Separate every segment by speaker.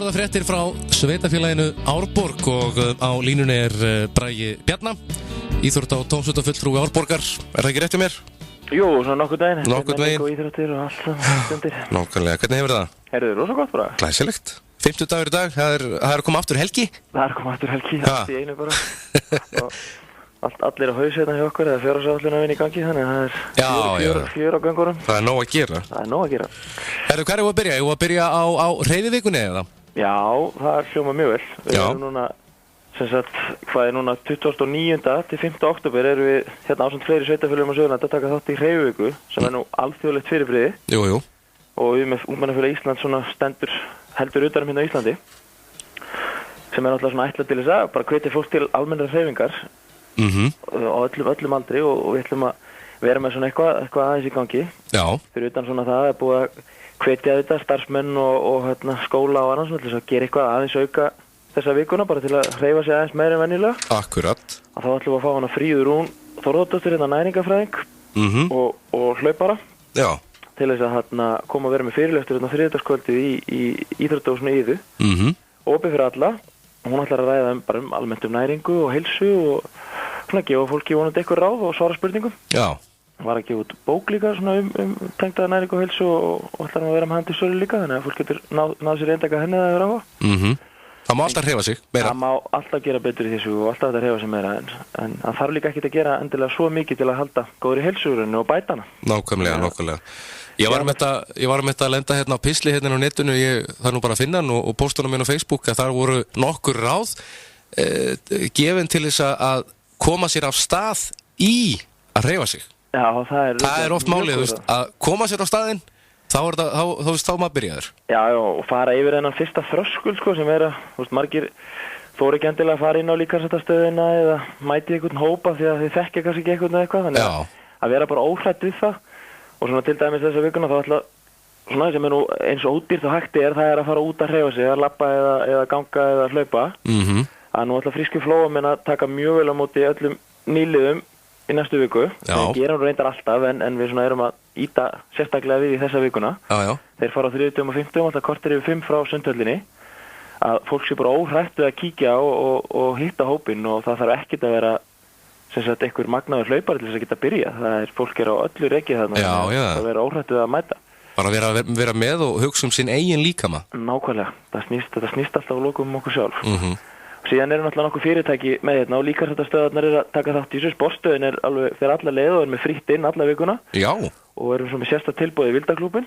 Speaker 1: það fréttir frá sveitafélaginu Árborg og á línunni Bragi Bjarna, íþrótta- og tómstundafulltrúi Árborgar. Það ekki rétt hjá mér?
Speaker 2: Jú, svona nokkurn veginn.
Speaker 1: Nokkurn veginn.
Speaker 2: Og íþróttir og allt saman stundir.
Speaker 1: Nákvæmlega, hvernig hefur það?
Speaker 2: Herðu, rosa gott bara.
Speaker 1: Glæsilegt. 50 dagur í dag, það er að koma aftur helgi?
Speaker 2: Það er að koma aftur helgi, allt í einu bara. Og allir á haus hérna hjá okkur, það er fjárhagsáætlunarvinn í gangi, þannig að það er fjör á göngurum.
Speaker 1: Það er nóg að gera.
Speaker 2: Það er nóg að gera.
Speaker 1: Herðu, hvað erum við að byrja? Erum við að byrja á hreyfivikunni eða?
Speaker 2: Já, það hljóma mjög vel. Við erum núna, sem sagt, hvað er núna 29. til 5. október erum við hérna ásamt fleiri sveitafélögum á Suðurlandi að taka þátt í hreyfiviku, sem er nú alþjóðlegt fyrirbrigði.
Speaker 1: Jú.
Speaker 2: Og við með Ungmennafélag Íslands svona heldur utanum hérna á Íslandi, sem er náttúrulega svona ætlað til þess að bara hvetja fólk til almennrar hreyfingar. Á öllum aldri og við ætlum að vera með svona eitthvað aðeins í gangi.
Speaker 1: Já.
Speaker 2: Fyrir utan svona það er búið að hvetja þetta starfsmenn og skóla og annars til þess að gera eitthvað aðeins auka þessa vikuna bara til að hreyfa sig aðeins meira en venjulega.
Speaker 1: Akkurat.
Speaker 2: Og þá ætlum við að fá hana Fríðu Rún Þórðardóttir hérna næringafræðing og hlaupara.
Speaker 1: Já.
Speaker 2: Til þess að koma að vera með fyrirlestur hérna þriðjudagskvöldið í íþróttahúsinu Iðu. Opið fyrir alla. Hún ætlar að ræða bara almennt næringu og heilsu og svona gefa fólki vonandi eitthvað ráð og svara spurningum.
Speaker 1: Já.
Speaker 2: Hún var að gefa út bók líka svona tengda næringu og heilsu og ætlar að vera með hann til sölu líka, þannig að fólk getur náð sér eindaka henni að vera á.
Speaker 1: Það má alltaf hreyfa sig meira.
Speaker 2: Það má alltaf gera betur í þessu og alltaf þetta hreyfa sig meira en það þarf líka ekki að gera endilega svo mikið til að halda góðri heilsugrunni og bæta hana.
Speaker 1: Nákvæmlega. Ég var með þetta að lenda hérna á pisli hérna á netinu, það er nú bara að finna hann og póstunum minn á Facebook að þar voru nokkur ráð gefin til þess að koma sér af stað í að hreyfa sig. Já, það er oft málið, þú veist, að koma sér á staðinn, þá maður byrjaður. Já,
Speaker 2: og fara yfir þennan fyrsta þröskuld, sko, sem er að, þú veist, margir þóru ekki endilega að fara inn á líkamsræktarstöðina eða mæti einhvern hópa því að þið þekkja kannski ekki einhvern eða eitthvað, þannig að vera bara óhrædd við það. Og svona til dæmis þessa vikuna þá ætla svona sem er nú eins og ódýrt og hægt það er að fara út að hreyfa sig, að labba eða ganga eða hlaupa. Að nú ætla Frísku Flóamenn að taka mjög vel á móti öllum nýliðum í næstu viku. Það gerum við reyndar alltaf en við svona erum að íta sérstaklega við í þessa vikuna. Þeir fara á 30 og 50, alltaf kortir yfir 5 frá Sundhöllinni. Að fólk sé bara óhrætt við að kíkja og hitta hópinn og það þarf ekkert að vera sem sagt einhver magnaður hlaupari til þess að geta byrja. Það er fólk á öllu rekið þarna. Það vera óhrættið að mæta. Bara vera með og hugsa sinn eigin líkama. Nákvæmlega. Þetta snýst alltaf á lokum okkur sjálf. Síðan eru náttúrulega nokkuð fyrirtæki með hérna og líkamsræktarstöðvarnar að taka þátt í þessu. Sportstöðin alveg fyrir alla leið og með frítt inn alla vikuna. Já. Og erum svo með sérstakt tilboð í Vildaklúbbinn.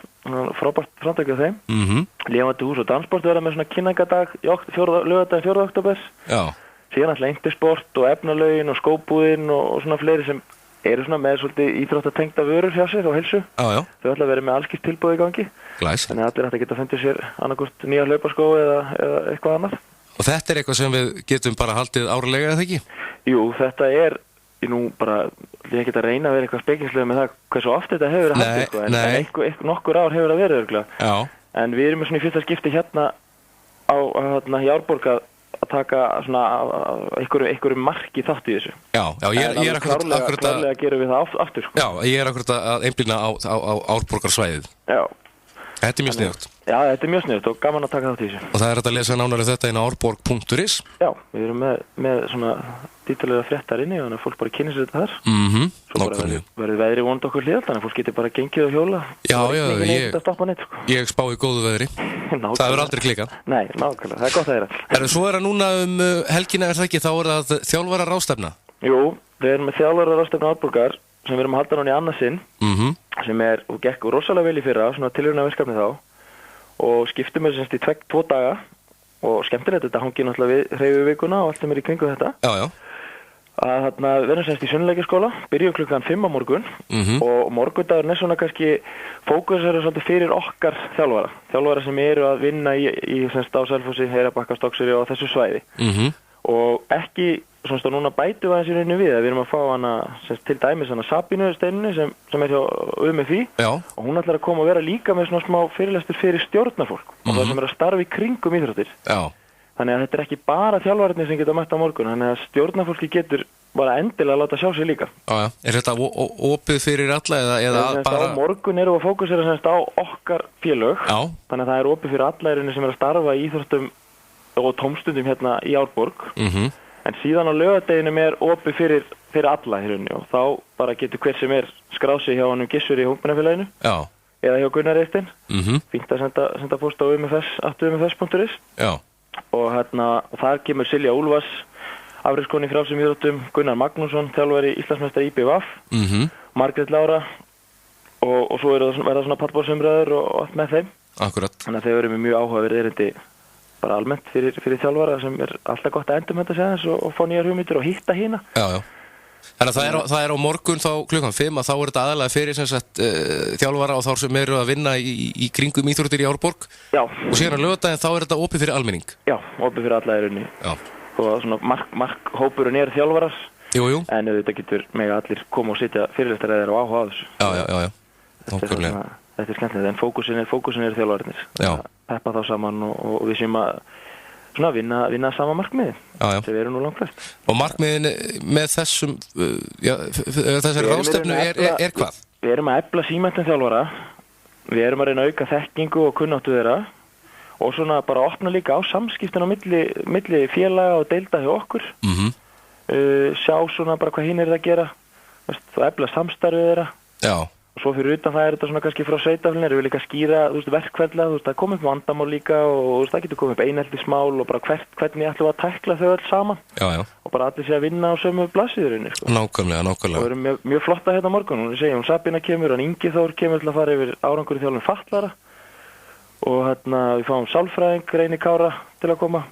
Speaker 2: Frábært framtak af þeim. Lifandi hús og danssport vera með svona kynningadag laugardaginn 4. október. Já. Síðan alltaf Intersport og efnalaugin og skóbúðin og svona fleiri sem eru svona með svolítið íþróttatengda vörur hjá sér og heilsu. Já. Þau ætla að vera með allskipt tilboð í gangi. Þannig að allir ætla að geta fundið sér annarkvort nýja hlaupaskó eða eitthvað annað. Og þetta eitthvað sem við getum bara haldið árlega eða ekki? Jú, þetta nú bara, ég get að reyna að vera eitthvað spekingslega með það hversu oft þetta hefur verið haldið, en nokkur ár hefur það verið örgulega. En við erum svona í fyrsta skipti hérna í Árborg að taka svona einhverju marki þátt í þessu. Já, ég er akkurat að gera við það aftur, sko. Já, ég er akkurat að einblína á Árborgarsvæðið. Já. Þetta er mjög sniðugt. Já, þetta er mjög sniðugt og gaman að taka þátt í þessu. Og það er hægt að lesa nánari þetta inn á árborg.is. Já, við erum með svona dítalega fréttar inni og þannig að fólk bara kynni sér þetta þar. Svo bara verður veðri vonandi okkur hlýðalt, þannig að fólk getur bara gengið og hjóla. Já, ég spá í góðu veðri. Það verður aldrei klikað. Nei, nákvæmlega, það er gott að heyra. Svo er það núna helgina það ekki, þá er það þjálfararáðstefna. Jú, við erum með þjálfararáðstefna Árborgar sem við erum að halda núna í annað sinn, sem og gekk rosalega vel í fyrra, svona tilraunarverkefni þá og skiptum við semst í 2 daga og skemmtilegt þetta hangi náttúrulega við hreyfivikuna og allt sem í kringum þetta. Já. Að þarna verðum semst í Sunnleikjaskóla, byrjum klukkan 5 á morgun og morgundagurinn er svona kannski fókusera svolítið fyrir okkar þjálfara sem eru að vinna í semst á Selfossi, Heyrabakka, Stokkseyri og þessu svæði. Og ekki svona núna bætum við aðeins í rauninu við að við erum að fá hana til dæmis hana Sabínu Steinunni sem er hjá UMFI og hún ætlar að koma og vera líka með svona smá fyrirlestur fyrir stjórnarfólk og það sem er að starfa í kringum íþróttir. Þannig að þetta er ekki bara þjálfararnir sem geta mætt á morgun, þannig að stjórnarfólki getur bara endilega láta sjá sig líka.
Speaker 1: Já. Þetta opið fyrir alla eða bara...
Speaker 2: Á morgun erum við að fókusera semst á okkar félög.
Speaker 1: Já.
Speaker 2: Þannig að það er opið fyrir alla í rauninni sem er að starfa í íþróttum og tómstundum hérna í Árborg. En síðan á laugardeginum er opið fyrir alla í rauninni og þá bara getur hver sem er skráð sig hjá honum Gissur í ungmennafélaginu.
Speaker 1: Já.
Speaker 2: Eða hjá Gunnar Eystinn. Fínt að senda post á umfs.umfs.is.
Speaker 1: Já.
Speaker 2: Og þar kemur Silja Úlfars, afreikskona í frjálsum íþróttum, Gunnar Magnússon, þjálfari Íslandsmeistari IBVF, Margrét Lára og svo verða svona pallborðsumræður og allt með þeim.
Speaker 1: Akkurat.
Speaker 2: Þannig að þau eru með mjög áhugaverð erindi bara almennt fyrir þjálfara sem er alltaf gott að endurmennta sig aðeins og fá nýjar hugmyndir og hitta hína.
Speaker 1: Já. Þannig að það er á morgun þá klukkan 5 að þá er þetta aðalega fyrir sem sagt þjálfara og þá sem eru að vinna í kringum íþróttir í Árborg. Já. Og síðan á laugardaginn þá er þetta opið fyrir almenning.
Speaker 2: Já, opið fyrir alla í rauninni. Já. Og svona markhópurinn er þjálfarar.
Speaker 1: Jú.
Speaker 2: En þetta getur mega allir koma og sitja fyrirlestar eða og áhuga á þessu.
Speaker 1: Já. Nákvæmlega.
Speaker 2: Þetta er skemmtilegt, en fókusin er þjálfararnir.
Speaker 1: Já.
Speaker 2: Peppa þá saman og við séum að svona vinna sama markmiði.
Speaker 1: Já.
Speaker 2: Sem við erum nú langt flest.
Speaker 1: Og markmiðin með þessum, þessari ráðstefnu er hvað?
Speaker 2: Við erum að efla símenntun þjálfara, við erum að reyna að auka þekkingu og kunnáttu þeirra og svona bara opna líka á samskiptin á milli félaga og deilda hjá okkur. Sjá svona bara hvað hinn er að gera, og efla samstarfið þeirra.
Speaker 1: Já.
Speaker 2: Og svo fyrir utan það er þetta svona kannski frá sveitafélaginu, erum við líka að skýra, verkferla, það kom upp vandamál líka og það getur komið upp einheltismál og bara hvernig ætlum við að tækla þau öll saman.
Speaker 1: Já. Og
Speaker 2: bara allir sé að vinna á sömu blaðsíðurinni, sko.
Speaker 1: Nákvæmlega.
Speaker 2: Og við erum mjög flotta hérna morgun, hún Sabína kemur, Ingi Þór kemur til að fara yfir árangur í þjálfun fatlaðra og við fáum sálfræðing Reyni Kára til að koma.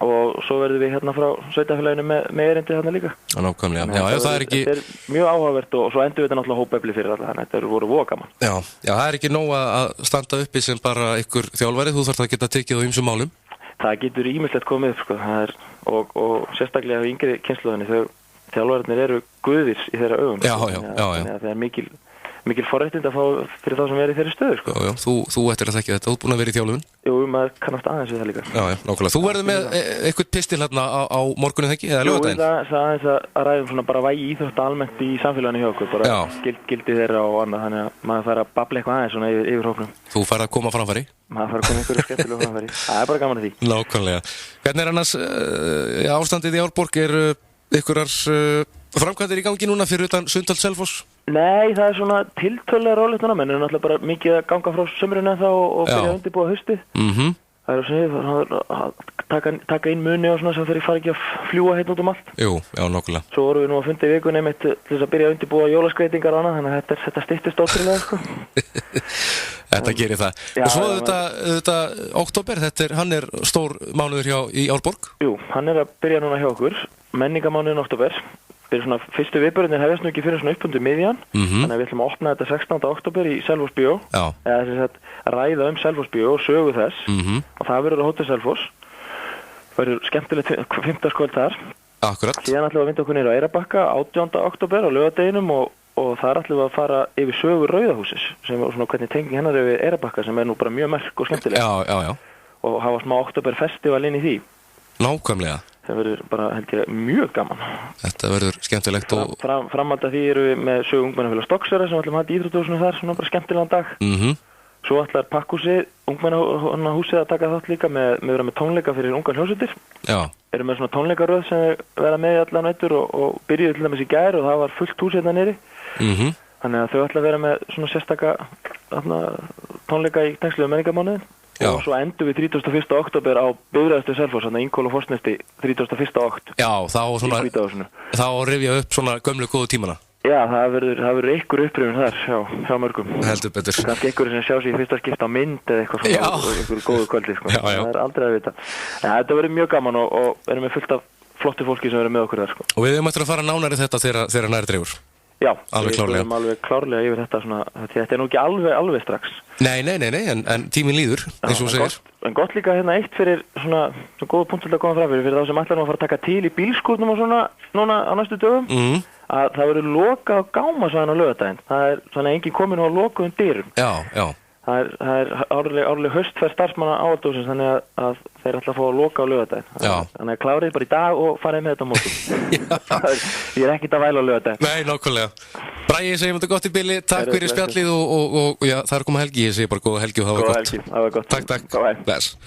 Speaker 2: Og svo verðum við hérna frá sveitafélaginu með erindi hérna líka.
Speaker 1: Nákvæmlega. Já, það er ekki...
Speaker 2: Þetta er mjög áhugavert og svo endur við þetta náttúrulega hópefli fyrir alla, þannig að þetta voru voða gaman.
Speaker 1: Já, það er ekki nóg að standa uppi sem bara ykkur þjálfari, þú þarft að geta tekið á ýmsum málum. Það
Speaker 2: getur ýmislegt komið upp, sko. Og sérstaklega á yngri kynslóðinni, þjálfararnir eru guðir í þeirra augum.
Speaker 1: Já.
Speaker 2: Það er mikil forréttindi að fá fyrir þá sem er í þeirri stöðu, sko.
Speaker 1: Já, þú ættir að þekka þetta, þú ert búin að vera í þjálfun.
Speaker 2: Jú, maður kannast aðeins við það líka. Já,
Speaker 1: nákvæmlega. Þú verður með eitthvað pistil hérna á morgunum þekki, eða laugardaginn?
Speaker 2: Jú, það aðeins að ræðum svona bara vægi íþrótta almennt í samfélaginu hjá okkur, bara gildi þeirra og annað, þannig að maður fær að babla eitthvað aðeins svona yfir hópnum. Þú fær að koma framfæri? Maður fær að koma einhverju skemmtilegu framfæri. Það er bara gaman að því. Nákvæmlega. Hvernig er annars ástandið í Árborg? Eru einhverjar framkvæmdir í gangi núna fyrir utan Sundsvall Selfoss? Nei, það er svona tiltölulega rólegt núna, menn er náttúrulega bara mikið að ganga frá sumrinu þá og byrja að undirbúa haustið. Það er svona taka inn muni og svona sem þeir fara ekki að fljúa hérna út allt. Jú, já, nokkulega. Svo vorum við nú að funda í vikunni einmitt til þess að byrja að undirbúa jólaskreitingar og annað, þannig að þetta styttist ótrúlega, sko. Þetta gerir það. Og svo þetta október, hann er stór mánuður í Árborg? Jú, hann er að byrja núna hjá okkur, menningamánuðin október. Fyrir svona fyrstu viðburðirnir hefjast nú ekki fyrir svona uppundu miðjan, þannig að við ætlum að opna þetta 16. október í Selfoss Bíó, eða þess að ræða Selfoss Bíó og sögu þess, og það verður á Hótel Selfoss. Það verður skemmtilegt 5. kvöld þar. Akkurat. Síðan ætlum við að vinda okkur niður á Eyrarbakka 18. október á laugardeginum og þar ætlum við að fara yfir sögu Rauðahúsins, sem er svona hvernig tenging hennar yfir Eyrarbakka, sem er nú bara mjög merk og skemmtileg. Já. Og hafa smá októberfestival inn í því. Nákvæmlega. Það verður bara, held ég, mjög gaman. Þetta verður skemmtilegt og... Framhald af því eru við með sögu ungmennafélag Stokkseyrar sem ætlum að hafa í íþróttahúsinu þar, svona bara skemmtilegan dag. Svo ætlar Pakkhúsið, ungmennahúsið að taka þátt líka með tónleika fyrir ungar hljómsveitir. Já. Erum með svona tónleikaröð sem verða með í allan nættur og byrjuðu til dæmis í gær og það var fullt hús hérna niðri. Þannig að þau ætla að vera með svona sérstaka tónleika í tengslu menningarmánuðin. Já. Og svo endur við 31. október á Bifreiðarstöð Selfoss, þannig að Ingól og Forsnesti 31. okt. Já, þá rifja upp svona gömlu góðu tímana. Já, það verður einhver upprifun þar hjá mörgum. Heldur betur. Kannski einhverju sem sjá sig í fyrsta skipta á mynd eða eitthvað svona, einhverju góðu kvöldi, sko. Já. Það er aldrei að vita. En þetta verður mjög gaman og erum við fullt af flottu fólki sem verður með okkur þar, sko. Og við höfum eftir að fara nánar í þetta þegar nær dregur. Já, við erum alveg klárlega yfir þetta svona, þetta er nú ekki alveg strax. Nei, en tíminn líður, eins og segir. En gott líka hérna eitt fyrir svona góða punkt til að koma fram fyrir þá sem ætlar nú að fara að taka til í bílskúrnum og svona núna á næstu dögum, að það verður lokað á gámasvæðin á laugardaginn. Það er svona engin komin á lokuðum dyrum. Já. það er árleg haustferð starfsmanna áhaldúsins, þannig að þeir ætla að fá að loka á laugardaginn. Þannig að klárið bara í dag og farið með þetta á mótum. Ég er ekkert að væla á laugardaginn.
Speaker 1: Nei, nákvæmlega. Bragi, segjum þetta gott í bili. Takk fyrir spjallið og já, það er komið helgi. Ég segi bara góða helgi og hafa gott.
Speaker 2: Góða helgi, hafa gott.
Speaker 1: Takk. Bless.